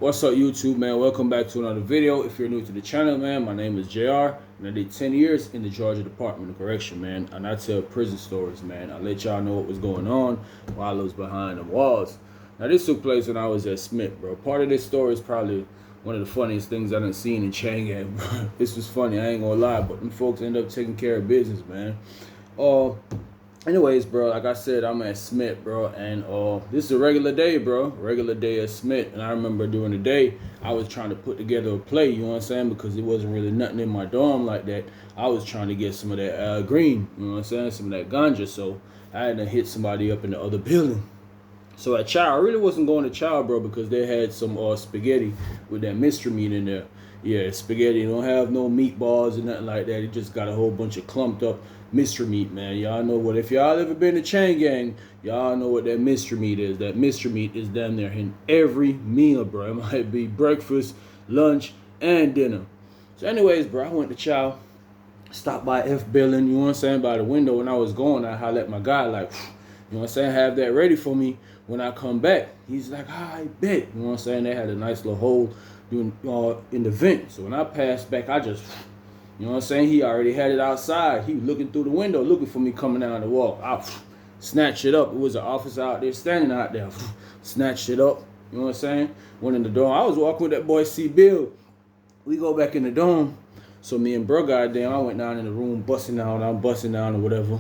What's up, YouTube, man? Welcome back to another video. If you're new to the channel, man, my name is JR, and I did 10 years in the Georgia Department of Correction, man. And I tell prison stories, man. I let y'all know what was going on while I was behind the walls. Now, this took place when I was at Smith, bro. Part of this story is probably one of the funniest things I done seen in Chang'an, bro. This was funny, I ain't gonna lie, but them folks end up taking care of business, man. Anyways, bro, like I said, I'm at Smith, bro, and this is a regular day, bro. Regular day at Smith. And I remember during the day, I was trying to put together a play, you know what I'm saying? Because it wasn't really nothing in my dorm like that. I was trying to get some of that green, you know what I'm saying? Some of that ganja. So I had to hit somebody up in the other building. So at Chow, I really wasn't going to Chow, bro, because they had some spaghetti with that mystery meat in there. Yeah, spaghetti. Don't have no meatballs or nothing like that. It just got a whole bunch of clumped up mystery meat, man. Y'all know what? If y'all ever been to Chain Gang, y'all know what that mystery meat is. That mystery meat is down there in every meal, bro. It might be breakfast, lunch, and dinner. So anyways, bro, I went to Chow, stopped by F Building, you know what I'm saying, by the window. When I was going, I hollered at my guy, like, you know what I'm saying, have that ready for me when I come back. He's like, I bet. You know what I'm saying? They had a nice little hole doing in the vent. So when I passed back, I just, you know what I'm saying, he already had it outside. He was looking through the window, looking for me coming down the walk. I snatched it up. It was an officer out there, standing out there. Snatched it up. You know what I'm saying? Went in the dorm. I was walking with that boy C. Bill. We go back in the dorm. So me and bro, goddamn, I went down in the room, busting out. I'm busting down or whatever.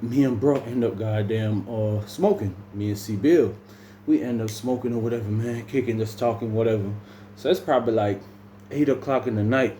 Me and bro end up goddamn smoking. Me and C. Bill. We end up smoking or whatever, man. Kicking, just talking, whatever. So it's probably like 8 o'clock in the night.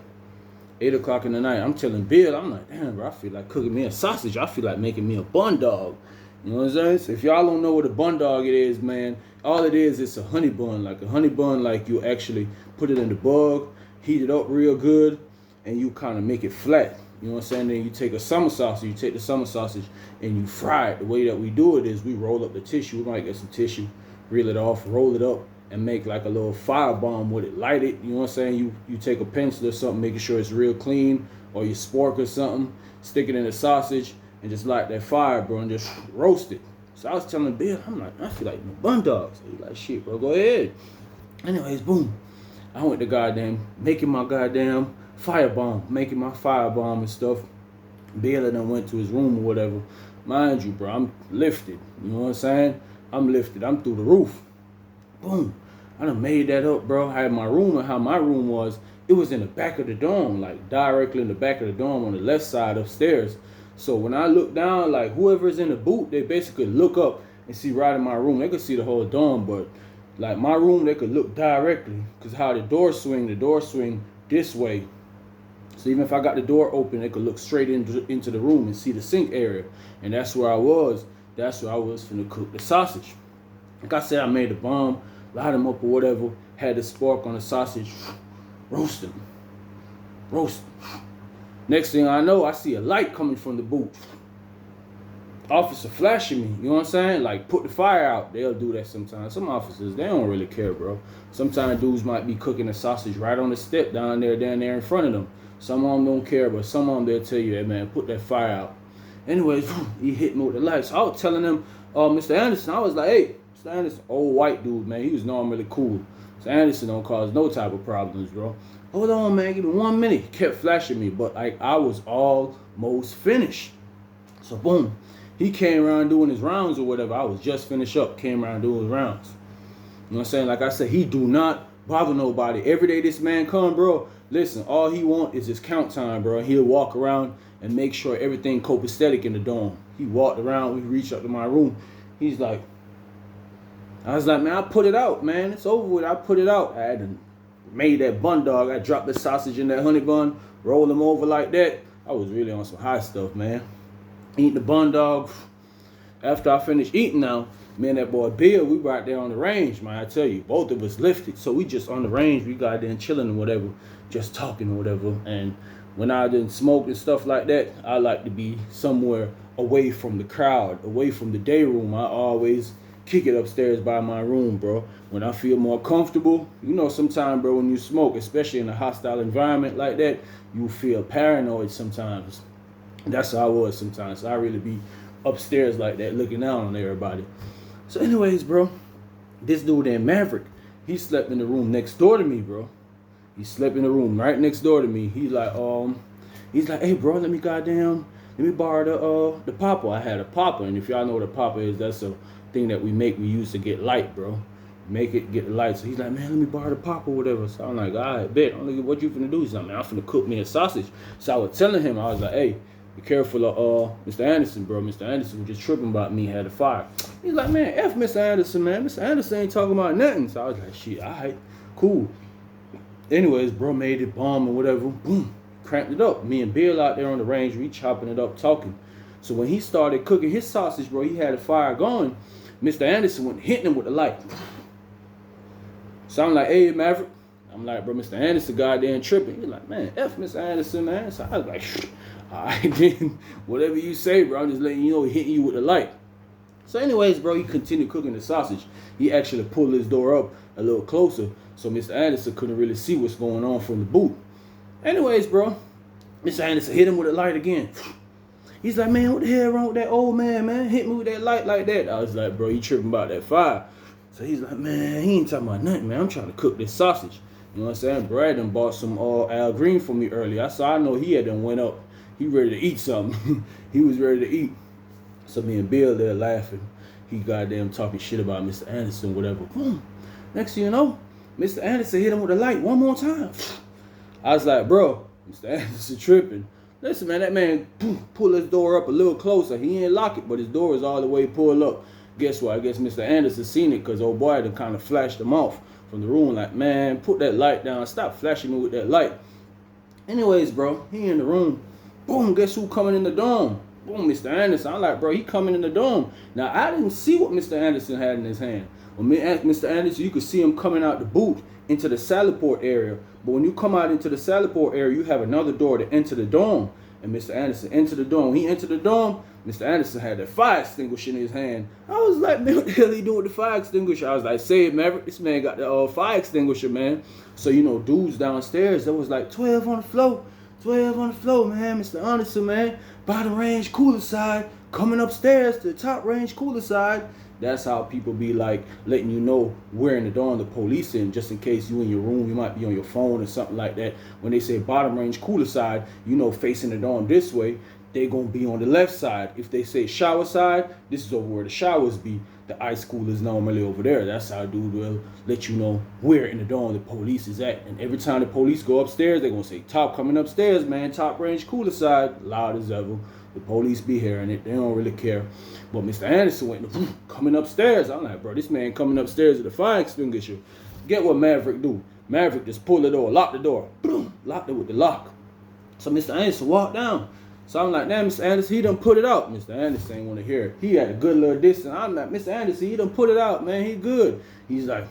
8 o'clock in the night. I'm telling Bill, I'm like, damn, bro, I feel like cooking me a sausage. I feel like making me a bun dog. You know what I'm saying? So if y'all don't know what a bun dog it is, man, all it is, it's a honey bun. Like a honey bun, like you actually put it in the bug, heat it up real good, and you kind of make it flat. You know what I'm saying? Then you take a summer sausage, you take the summer sausage, and you fry it. The way that we do it is we roll up the tissue. We might get some tissue, reel it off, roll it up, and make like a little firebomb with it. Light it, you know what I'm saying? You take a pencil or something, making sure it's real clean, or your spork or something, stick it in the sausage, and just light that fire, bro, and just roast it. So I was telling Bill, I'm like, I feel like bun dogs. So he's like, shit, bro, go ahead. Anyways, boom. I went to goddamn, making my goddamn firebomb, making my firebomb and stuff. Bill and I went to his room or whatever. Mind you, bro, I'm lifted. You know what I'm saying? I'm lifted. I'm through the roof. Boom. I done made that up, bro. I had my room, and how my room was, it was in the back of the dorm, like directly in the back of the dorm on the left side upstairs. So when I look down, like whoever's in the boot, they basically look up and see right in my room. They could see the whole dorm, but like my room, they could look directly, because how the door swing this way. So even if I got the door open, they could look straight into the room and see the sink area. And that's where I was. That's where I was finna cook the sausage. Like I said, I made the bomb, light them up or whatever, had the spark on the sausage, roast them. Next thing I know, I see a light coming from the boot. Officer flashing me, you know what I'm saying? Like, put the fire out. They'll do that sometimes. Some officers, they don't really care, bro. Sometimes dudes might be cooking a sausage right on the step down there in front of them. Some of them don't care, but some of them, they'll tell you, hey, man, put that fire out. Anyways, he hit me with the lights. So I was telling him, Mr. Anderson, I was like, hey, Mr. Anderson, old white dude, man, he was normally cool. Mr. Anderson don't cause no type of problems, bro. Hold on, man, give me 1 minute. He kept flashing me, but like I was almost finished. So boom, he came around doing his rounds or whatever. I was just finished up, came around doing his rounds. You know what I'm saying? Like I said, he do not bother nobody. Every day this man come, bro, listen, all he want is his count time, bro. He'll walk around and make sure everything copacetic in the dorm. He walked around, we reached up to my room. He's like, I was like, man, I put it out, man. It's over with. I put it out. I had made that bun dog. I dropped the sausage in that honey bun, rolled them over like that. I was really on some high stuff, man. Eat the bun dog. After I finished eating now, me and that boy Bill, we right there on the range, man. I tell you, both of us lifted. So we just on the range, we got there chilling or whatever, just talking or whatever. And when I didn't smoke and stuff like that, I like to be somewhere away from the crowd, away from the day room. I always kick it upstairs by my room, bro. When I feel more comfortable, you know, sometimes, bro, when you smoke, especially in a hostile environment like that, you feel paranoid sometimes. That's how I was sometimes. I really be upstairs like that, looking down on everybody. So anyways, bro, this dude named Maverick, He slept in the room next door to me, bro. He slept in the room right next door to me. He's like, hey, bro, let me borrow the popper. I had a popper, and if y'all know what a popper is, that's a thing that we use to get light, bro. Make it get the light. So he's like, man, let me borrow the popper or whatever. So I'm like, all right, bet. I'm like, what you finna do? He's like, man, I'm finna cook me a sausage. So I was telling him, I was like, hey, be careful of Mr. Anderson, bro. Mr. Anderson was just tripping about me, had a fire. He's like, man, F Mr. Anderson, man. Mr. Anderson ain't talking about nothing. So I was like, shit, all right, cool. Anyways, bro made it bomb or whatever. Boom, cranked it up. Me and Bill out there on the range, we chopping it up, talking. So when he started cooking his sausage, bro, he had a fire going. Mr. Anderson went hitting him with the light. So I'm like, hey, Maverick. I'm like, bro, Mr. Anderson goddamn tripping. He's like, man, F Mr. Anderson, man. So I was like, all right, then, whatever you say, bro. I'm just letting you know, hitting you with the light. So anyways, bro, he continued cooking the sausage. He actually pulled his door up a little closer so Mr. Anderson couldn't really see what's going on from the boot. Anyways, bro, Mr. Anderson hit him with the light again. He's like, man, what the hell wrong with that old man, man? Hit me with that light like that. I was like, bro, he tripping about that fire. So he's like, man, he ain't talking about nothing, man. I'm trying to cook this sausage. You know what I'm saying? Brad done bought some Al Green for me earlier. I know he had done went up. He ready to eat something. He was ready to eat. So me and Bill there laughing. He goddamn talking shit about Mr. Anderson, whatever. Boom. Next thing you know, Mr. Anderson hit him with a light one more time. I was like, bro, Mr. Anderson tripping. Listen, man, that man pulled his door up a little closer. He ain't lock it, but his door is all the way pulled up. Guess what? I guess Mr. Anderson seen it because old boy had kind of flashed him off from the room. Like, man, put that light down. Stop flashing me with that light. Anyways, bro, he in the room. Boom, guess who coming in the dorm? Boom, Mr. Anderson. I'm like, bro, he coming in the dorm. Now, I didn't see what Mr. Anderson had in his hand. When Mr. Anderson, you could see him coming out the boot into the salad port area. But when you come out into the salad port area, you have another door to enter the dorm. And Mr. Anderson entered the dorm. When he entered the dorm, Mr. Anderson had that fire extinguisher in his hand. I was like, man, what the hell he doing with the fire extinguisher? I was like, say it, Maverick. This man got the fire extinguisher, man. So, you know, dudes downstairs, there was like 12 on the floor. 12 on the floor, man. Mr. Anderson, man. Bottom range, cooler side. Coming upstairs to the top range, cooler side. That's how people be like letting you know where in the dorm the police in, just in case you in your room, you might be on your phone or something like that. When they say bottom range, cooler side, you know, facing the dorm this way, they gonna be on the left side. If they say shower side, this is over where the showers be. The ice cooler is normally over there. That's how dude will let you know where in the dorm the police is at. And every time the police go upstairs, they gonna say top coming upstairs, man. Top range, cooler side, loud as ever. The police be hearing it. They don't really care. But Mr. Anderson went coming upstairs. I'm like, bro, this man coming upstairs with a fire extinguisher. Get what Maverick do? Maverick just pulled the door, locked the door, boom, locked it with the lock. So Mr. Anderson walked down. So I'm like, damn, Mr. Anderson, he done put it out. Mr. Anderson ain't want to hear it. He had a good little distance. I'm like, Mr. Anderson, he done put it out, man. He good. He's like,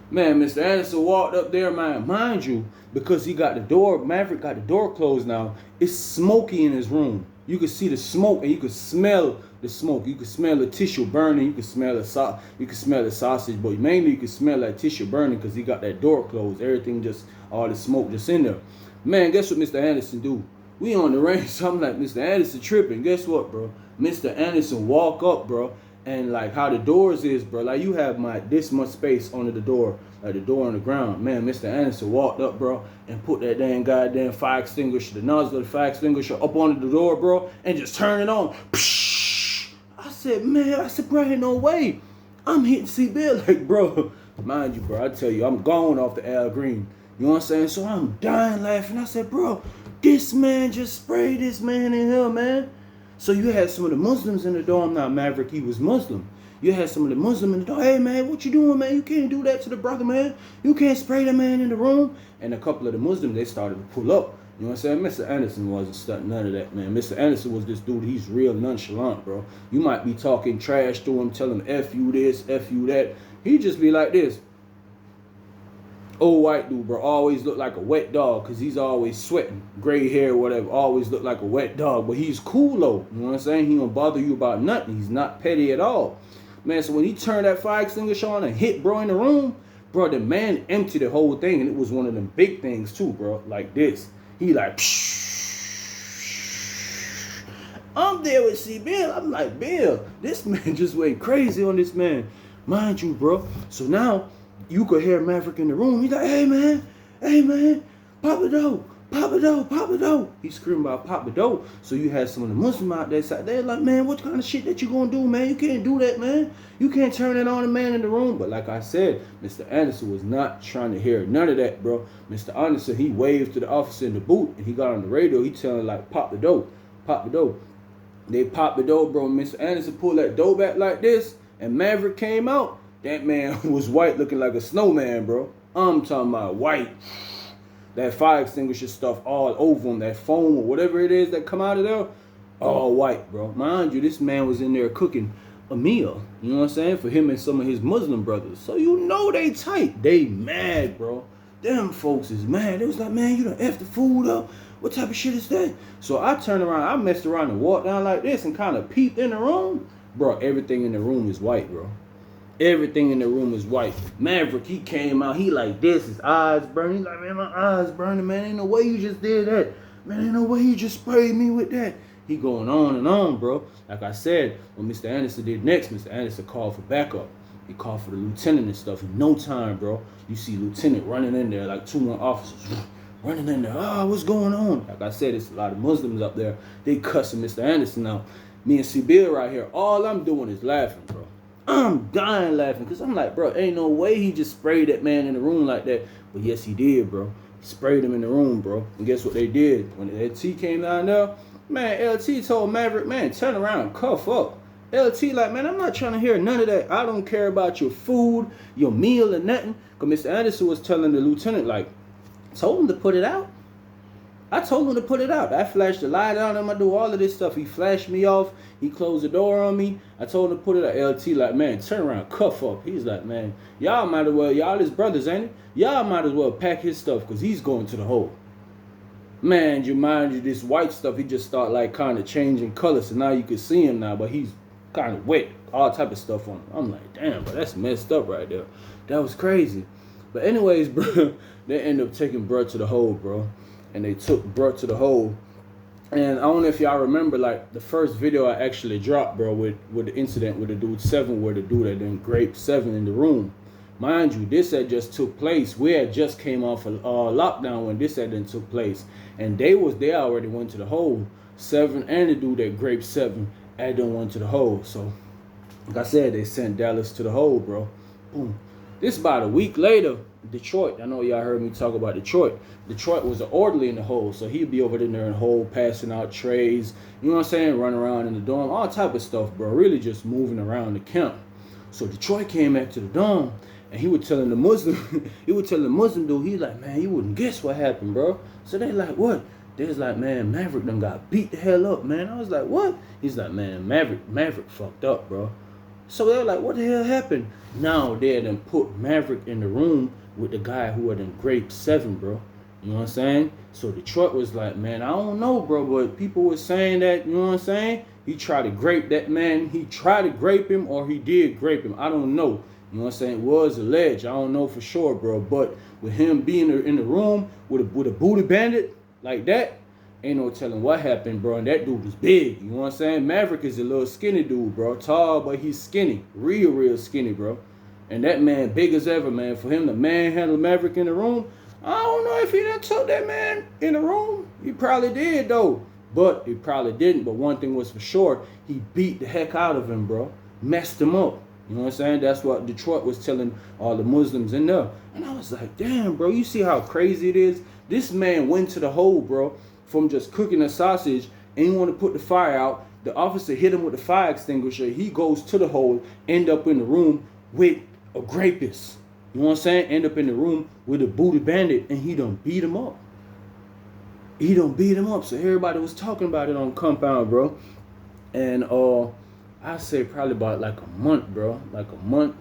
man, Mr. Anderson walked up there, man. Mind you, because he got the door, Maverick got the door closed now, it's smoky in his room. You could see the smoke and you could smell the smoke. You could smell the tissue burning. You could smell the sausage, but mainly you could smell that tissue burning because he got that door closed. Everything just, all the smoke just in there. Man, guess what Mr. Anderson do? We on the range, so I'm like, Mr. Anderson tripping. Guess what, bro? Mr. Anderson walk up, bro, and like how the doors is, bro. Like you have this much space under the door, like the door on the ground. Man, Mr. Anderson walked up, bro, and put that damn goddamn fire extinguisher, the nozzle of the fire extinguisher up under the door, bro, and just turn it on. I said, man, bro, ain't no way. I'm hitting C-Bill, like, bro. Mind you, bro, I tell you, I'm gone off the Al Green. You know what I'm saying? So I'm dying laughing. I said, bro, this man just sprayed this man in here, man. So you had some of the Muslims in the dorm. Now, Maverick, he was Muslim. You had some of the Muslims in the dorm. Hey, man, what you doing, man? You can't do that to the brother, man. You can't spray the man in the room. And a couple of the Muslims, they started to pull up. You know what I'm saying? Mr. Anderson wasn't studying none of that, man. Mr. Anderson was this dude. He's real nonchalant, bro. You might be talking trash to him, telling him F you this, F you that. He just be like this. Old white dude, bro, always look like a wet dog because he's always sweating. Gray hair, whatever, always look like a wet dog. But he's cool, though. You know what I'm saying? He don't bother you about nothing. He's not petty at all. Man, so when he turned that fire extinguisher on and hit bro in the room, bro, the man emptied the whole thing. And it was one of them big things, too, bro, like this. He like, psh. I'm there with C-Bill. I'm like, Bill, this man just went crazy on this man. Mind you, bro. So now, you could hear Maverick in the room. He's like, hey man, pop the door, pop the door, pop the door. He's screaming about pop the door. So you had some of the Muslims out there side. They're like, man, what kind of shit that you gonna do, man? You can't do that, man. You can't turn it on the man in the room. But like I said, Mr. Anderson was not trying to hear none of that, bro. Mr. Anderson, he waved to the officer in the booth and he got on the radio. He telling like, pop the door, pop the door. They popped the door, bro. Mr. Anderson pulled that door back like this, and Maverick came out. That man was white, looking like a snowman, bro. I'm talking about white. That fire extinguisher stuff all over him, that foam or whatever it is that come out of there, all white, bro. Mind you, this man was in there cooking a meal, you know what I'm saying, for him and some of his Muslim brothers. So you know they tight. They mad, bro. Them folks is mad. They was like, man, you done F the food up. What type of shit is that? So I turned around, I messed around and walked down like this and kind of peeped in the room. Bro, everything in the room is white, bro. Everything in the room is white. Maverick, he came out, he like this, his eyes burning. He's like, man, my eyes burning, man. Ain't no way you just did that. Man, ain't no way you just sprayed me with that. He going on and on, bro. Like I said, what Mr. Anderson did next, Mr. Anderson called for backup. He called for the lieutenant and stuff. In no time, bro, you see lieutenant running in there, like 2 more officers running in there. Oh, what's going on? Like I said, it's a lot of Muslims up there. They cussing Mr. Anderson out. Me and Sibyl right here, all I'm doing is laughing, bro. I'm dying laughing because I'm like, bro, ain't no way he just sprayed that man in the room like that. But yes, he did, bro. He sprayed him in the room, bro. And guess what they did? When the LT came down there, man, LT told Maverick, man, turn around, cuff up. LT like, man, I'm not trying to hear none of that. I don't care about your food, your meal, or nothing. Because Mr. Anderson was telling the lieutenant, like, told him to put it out. I told him to put it out. I flashed the light on him. I do all of this stuff. He flashed me off. He closed the door on me. I told him to put it out. LT like, man, turn around, cuff up. He's like, man, y'all might as well, y'all his brothers, ain't it? Y'all might as well pack his stuff because he's going to the hole. Man, you mind you, this white stuff, he just start like kind of changing color. So now you can see him now, but he's kind of wet. All type of stuff on him. I'm like, damn, bro, that's messed up right there. That was crazy. But anyways, bro, they ended up taking bro to the hole, bro. And they took bro to the hole. And I don't know if y'all remember, like, the first video I actually dropped, bro, with the incident with the dude 7, where the dude had then raped 7 in the room. Mind you, this had just took place. We had just came off a lockdown when this had then took place. And they already went to the hole. 7 and the dude that raped 7 had done went to the hole. So, like I said, they sent Dallas to the hole, bro. Boom. This about a week later, Detroit. I know y'all heard me talk about Detroit. Detroit was an orderly in the hole, so he'd be over in there in the hole, passing out trays, you know what I'm saying, running around in the dorm, all type of stuff, bro. Really just moving around the camp. So Detroit came back to the dorm, and he was telling the Muslim, dude, he's like, man, you wouldn't guess what happened, bro. So they like, what? They was like, man, Maverick done got beat the hell up, man. I was like, what? He's like, man, Maverick fucked up, bro. So they're like, what the hell happened? Now they had done put Maverick in the room with the guy who had done raped 7, bro. You know what I'm saying? So Detroit was like, man, I don't know, bro, but people were saying that, you know what I'm saying? He tried to grape that man. He tried to grape him, or he did grape him. I don't know. You know what I'm saying? It was alleged. I don't know for sure, bro. But with him being in the room with a booty bandit like that, ain't no telling what happened, bro. And that dude was big. You know what I'm saying? Maverick is a little skinny dude, bro. Tall, but he's skinny. Real skinny, bro. And that man big as ever, man. For him to manhandle Maverick in the room, I don't know if he done took that man in the room. He probably did, though. But he probably didn't. But one thing was for sure, he beat the heck out of him, bro. Messed him up. You know what I'm saying? That's what Detroit was telling all the Muslims in there. And I was like, damn, bro, you see how crazy it is? This man went to the hole, bro, from just cooking a sausage and he want to put the fire out. The officer hit him with the fire extinguisher. He goes to the hole, end up in the room with a rapist. You know what I'm saying? End up in the room with a booty bandit, and he done beat him up. He done beat him up. So everybody was talking about it on compound, bro. And I say probably about like a month, bro. Like a month.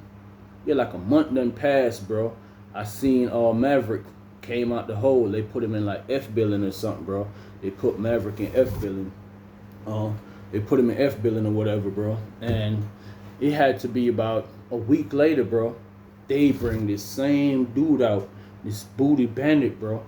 Yeah, like a month done passed, bro. I seen Maverick came out the hole. They put him in like F billing or something, bro. They put Maverick in F billing. They put him in F billing or whatever, bro. And it had to be about a week later, bro. They bring this same dude out, this booty bandit, bro.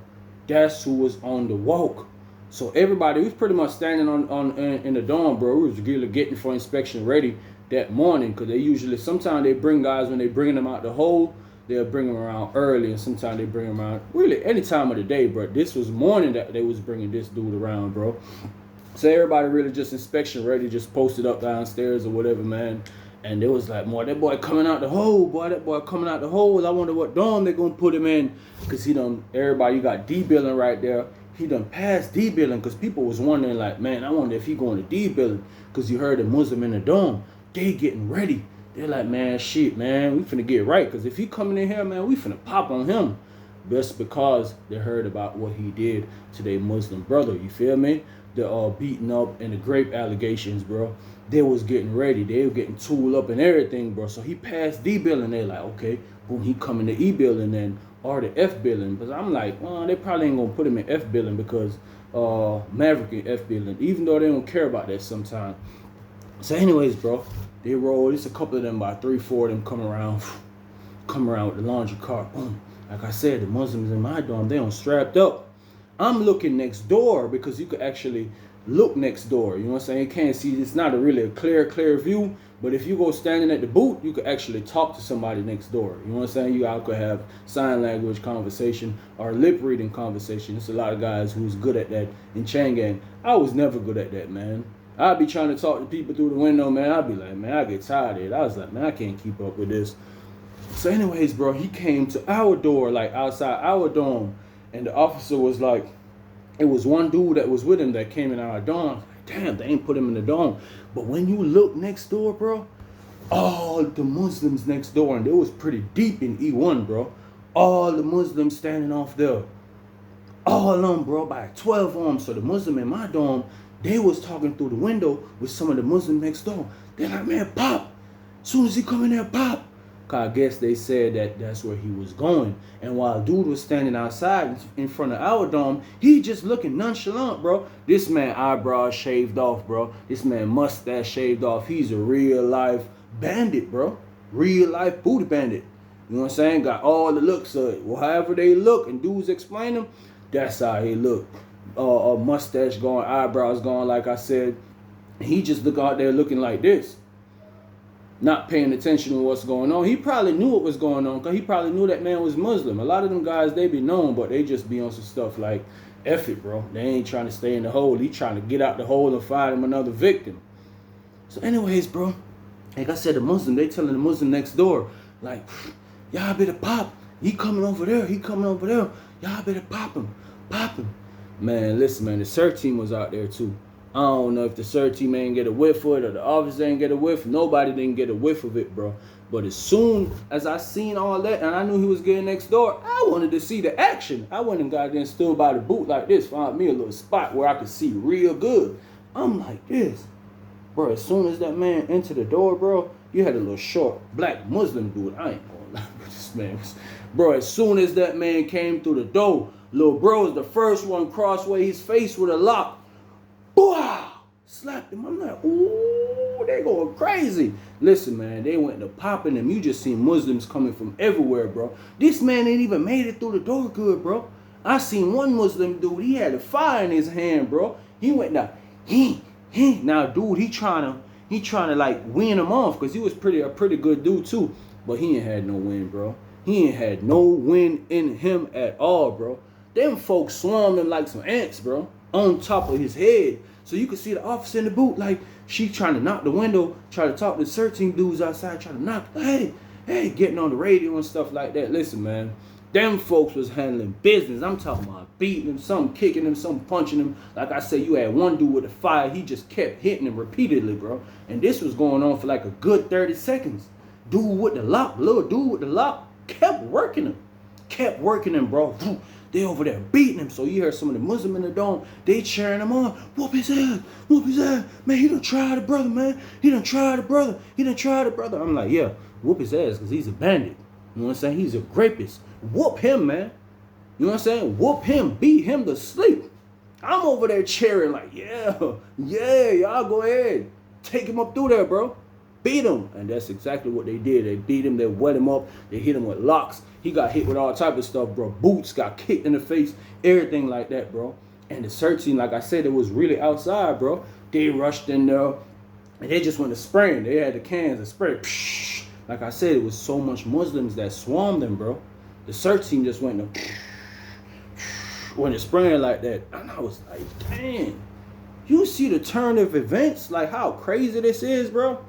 That's who was on the walk. So everybody was pretty much standing in the dorm, bro. We was getting for inspection ready that morning, because they usually, sometimes they bring guys when they bringing them out the hole. they'll bring them around early, and sometimes they bring them around really any time of the day, bro. This was morning that they was bringing this dude around, bro. So everybody really just inspection ready, just posted up downstairs or whatever, man. And it was like, boy, that boy coming out the hole, boy, that boy coming out the hole. I wonder what dorm they gonna put him in, cause he done. Everybody, you got D billing right there. He done passed D billing, cause people was wondering like, man, I wonder if he going to D billing, cause you heard the Muslim in the dorm, they getting ready. They're like, man, shit, man, we finna get right, cause if he coming in here, man, we finna pop on him, just because they heard about what he did to their Muslim brother. You feel me? The beating up and the grape allegations, bro. They was getting ready. They were getting tooled up and everything, bro. So he passed D billing. They're like, okay, boom, he coming to E billing then, or the F billing. Because I'm like, well, they probably ain't gonna put him in F billing because Maverick in F billing, even though they don't care about that sometimes. So anyways, bro, they roll. It's a couple of them, about 3-4 of them come around with the laundry cart. Boom. Like I said, the Muslims in my dorm, they don't strapped up. I'm looking next door because you could actually look next door. You know what I'm saying? You can't see. It's not really a clear view. But if you go standing at the booth, you could actually talk to somebody next door. You know what I'm saying? You all could have sign language conversation or lip reading conversation. There's a lot of guys who's good at that in chain gang. I was never good at that, man. I'd be trying to talk to people through the window, man. I'd be like, man, I get tired of it. I was like, man, I can't keep up with this. So anyways, bro, he came to our door, like outside our dorm. And the officer was like, it was one dude that was with him that came in our dorm. Like, damn, they ain't put him in the dorm. But when you look next door, bro, all the Muslims next door, and it was pretty deep in E1, bro. All the Muslims standing off there. All of them, bro, by 12 of them. So the Muslim in my dorm, they was talking through the window with some of the Muslims next door. They're like, man, pop. As soon as he come in there, pop. Cause I guess they said that that's where he was going. And while dude was standing outside in front of our dorm, he just looking nonchalant, bro. This man eyebrows shaved off, bro. This man mustache shaved off. He's a real life bandit, bro. Real life booty bandit. You know what I'm saying? Got all the looks of it. Well, however they look and dudes explain them, that's how he look. Mustache going, eyebrows going, like I said. He just look out there looking like this. Not paying attention to what's going on. He probably knew what was going on because he probably knew that man was Muslim. A lot of them guys, they be known, but they just be on some stuff like, F it, bro. They ain't trying to stay in the hole. He trying to get out the hole and find him another victim. So anyways, bro, like I said, the Muslim, they telling the Muslim next door, like, y'all better pop. He coming over there. He coming over there. Y'all better pop him. Pop him. Man, listen, man, the CERT team was out there too. I don't know if the CERT team ain't get a whiff of it or the officer ain't get a whiff. Nobody didn't get a whiff of it, bro. But as soon as I seen all that and I knew he was getting next door, I wanted to see the action. I went and got there and stood by the booth like this, found me a little spot where I could see real good. I'm like this. Bro, as soon as that man entered the door, bro, you had a little short black Muslim dude. I ain't gonna lie, but this man was... Bro, as soon as that man came through the door, little bro was the first one crossway his face with a lock. Wow! Slapped him. I'm like, ooh, they going crazy. Listen, man, they went to popping them. You just seen Muslims coming from everywhere, bro. This man ain't even made it through the door good, bro. I seen one Muslim dude, he had a fire in his hand, bro. He went down. Now, dude, he trying to like win him off because he was a pretty good dude too. But he ain't had no win, bro. He ain't had no win in him at all, bro. Them folks swarmed him like some ants, bro, on top of his head. So you could see the officer in the booth, like, she trying to knock the window, trying to talk to the searching dudes outside, trying to knock, hey, getting on the radio and stuff like that. Listen, man, them folks was handling business. I'm talking about beating them, some kicking them, some punching them. Like I said, you had one dude with a fire, he just kept hitting him repeatedly, bro. And this was going on for like a good 30 seconds. Dude with the lock, little dude with the lock, kept working him, bro. They over there beating him. So you heard some of the Muslim in the dome, they cheering him on. Whoop his ass. Man, he done tried the brother, man. He done tried the brother. I'm like, yeah, whoop his ass because he's a bandit. You know what I'm saying? He's a rapist. Whoop him, man. You know what I'm saying? Whoop him. Beat him to sleep. I'm over there cheering like, yeah, y'all go ahead. Take him up through there, bro. Beat him. And that's exactly what they did. They beat him. They wet him up. They hit him with locks. He got hit with all type of stuff, bro. Boots got kicked in the face. Everything like that, bro. And the search team, like I said, it was really outside, bro. They rushed in there. And they just went to spraying. They had the cans and spray. like I said, it was so much Muslims that swarmed them, bro. The search team just went when it's spraying like that. And I was like, damn, you see the turn of events? Like how crazy this is, bro?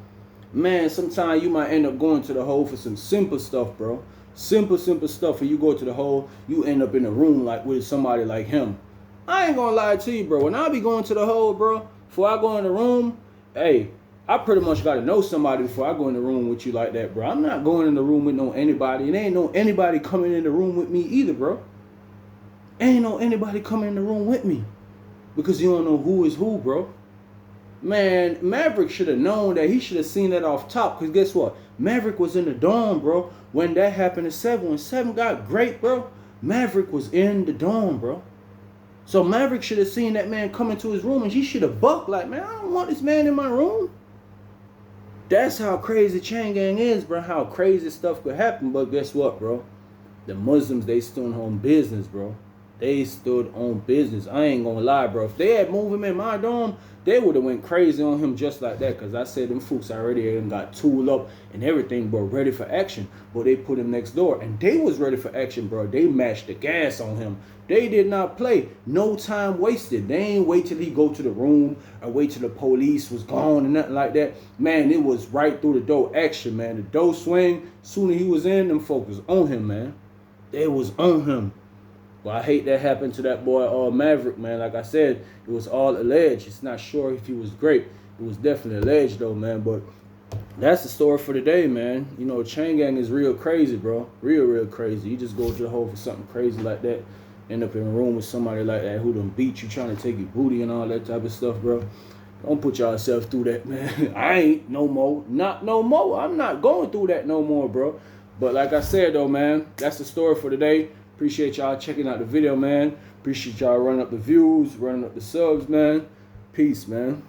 Man, sometimes you might end up going to the hole for some simple stuff, bro. Simple stuff. When you go to the hole, you end up in a room like with somebody like him. I ain't gonna lie to you, bro. When I be going to the hole, bro, before I go in the room, hey, I pretty much gotta know somebody before I go in the room with you like that, bro. I'm not going in the room with no anybody. And ain't no anybody coming in the room with me either, bro. Ain't no anybody coming in the room with me. Because you don't know who is who, bro. Man, Maverick should have known that. He should have seen that off top. Because guess what? Maverick was in the dorm, bro. When that happened to 7, when 7 got great, bro, Maverick was in the dorm, bro. So Maverick should have seen that man come into his room, and he should have bucked like, man, I don't want this man in my room. That's how crazy Chain Gang is, bro. How crazy stuff could happen. But guess what, bro? The Muslims, they stood on business, bro. They stood on business. I ain't gonna lie, bro. If they had moved him in my dorm, they would have went crazy on him just like that. Because I said them folks already got tooled up and everything, bro, ready for action. But they put him next door. And they was ready for action, bro. They matched the gas on him. They did not play. No time wasted. They ain't wait till he go to the room or wait till the police was gone and nothing like that. Man, it was right through the door action, man. The door swing, soon as he was in, them folks was on him, man. They was on him. Well, I hate that happened to that boy, Maverick, man. Like I said, it was all alleged. It's not sure if he was great. It was definitely alleged, though, man. But that's the story for today, man. You know, Chain Gang is real crazy, bro. Real crazy. You just go to the hole for something crazy like that. End up in a room with somebody like that who done beat you, trying to take your booty and all that type of stuff, bro. Don't put yourself through that, man. I ain't no more. Not no more. I'm not going through that no more, bro. But like I said, though, man, that's the story for today. Appreciate y'all checking out the video, man. Appreciate y'all running up the views, running up the subs, man. Peace, man.